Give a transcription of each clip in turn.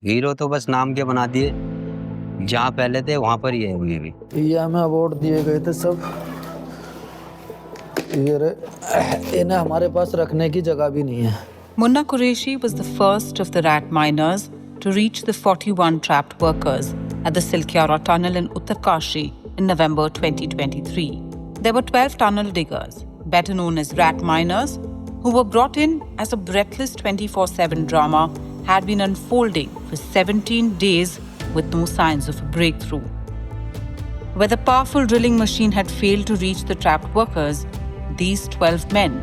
Hero तो बस नाम के बना दिए, जहाँ पहले थे वहाँ पर ही है अभी भी। ये हमें अवार्ड दिए गए थे सब, इन्हें हमारे पास रखने की जगह भी नहीं है। Munna Qureshi was the first of the rat miners to reach the 41 trapped workers at the Silkyara tunnel in Uttarkashi in November 2023. There were 12 tunnel diggers, better known as rat miners, who were brought in as a breathless 24/7 drama had been unfolding for 17 days with no signs of a breakthrough. Where the powerful drilling machine had failed to reach the trapped workers, these 12 men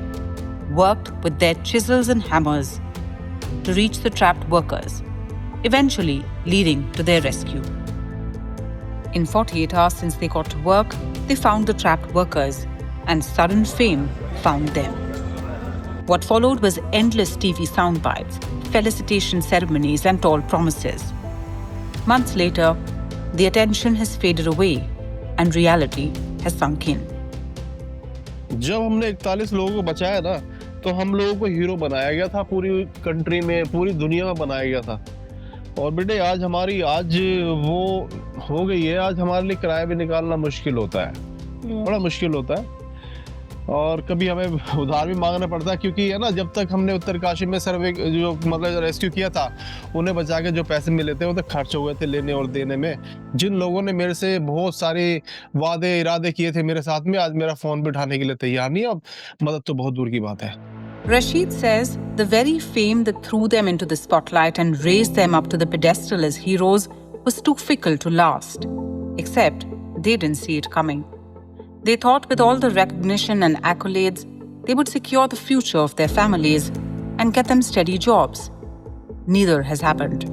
worked with their chisels and hammers to reach the trapped workers, eventually leading to their rescue. In 48 hours since they got to work, they found the trapped workers, and sudden fame found them. What followed was endless TV soundbites, felicitation ceremonies, and tall promises. Months later, the attention has faded away, and reality has sunk in. जब हमने 41 लोगों को बचाया ना, तो हम लोगों को हीरो बनाया गया था, पूरी कंट्री में, पूरी दुनिया में बनाया गया था। और बेटे आज वो हो गई है, आज हमारे लिए किराया भी निकालना मुश्किल होता है, बड़ा मुश्किल होता है। और कभी हमें उधार भी मांगना पड़ता है, क्योंकि है ना, जब तक हमने उत्तरकाशी में सर्वे जो मतलब रेस्क्यू किया था, उन्हें बचा के जो पैसे मिले थे वो तो खर्च हो गए थे लेने और देने में। जिन लोगों ने मेरे से बहुत सारे वादे इरादे किए थे मेरे साथ में, आज मेरा फोन भी उठाने के लिए तैयार नहीं है, अब मदद तो बहुत दूर की बात है। Rashid says the very fame that threw them into the spotlight and raised them up to the pedestal as heroes was too fickle to last. Except they didn't see it coming. They thought with all the recognition and accolades, they would secure the future of their families and get them steady jobs. Neither has happened.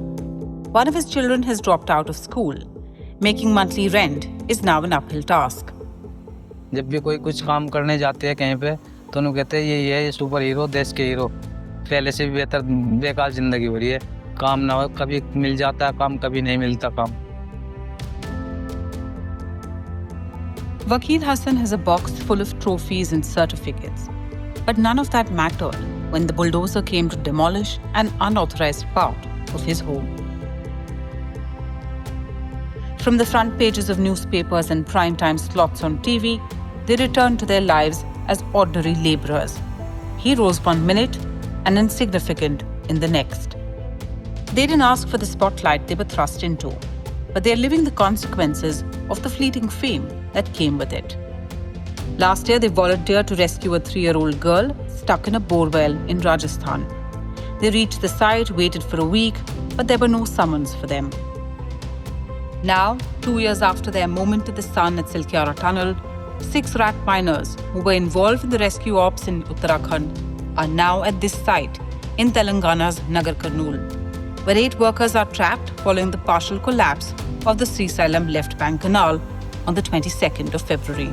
One of his children has dropped out of school. Making monthly rent is now an uphill task. जब भी कोई कुछ काम करने जाते हैं कहीं पे, तो उन्हें कहते हैं ये सुपर हीरो, देश के हीरो। पहले से भी बेहतर बेकार जिंदगी हो रही है, काम ना हो, कभी मिल जाता है काम, कभी नहीं मिलता काम। Waqid Hassan has a box full of trophies and certificates. But none of that mattered when the bulldozer came to demolish an unauthorized part of his home. From the front pages of newspapers and primetime slots on TV, they returned to their lives as ordinary laborers, heroes one minute and insignificant in the next. They didn't ask for the spotlight they were thrust into, but they are living the consequences of the fleeting fame that came with it. Last year, they volunteered to rescue a 3-year-old girl stuck in a borewell in Rajasthan. They reached the site, waited for a week, but there were no summons for them. Now, 2 years after their moment in the sun at Silkyara tunnel, 6 rat miners who were involved in the rescue ops in Uttarakhand are now at this site in Telangana's Nagar Kurnool, where 8 workers are trapped following the partial collapse of the Srisailam left bank canal on the 22nd of February.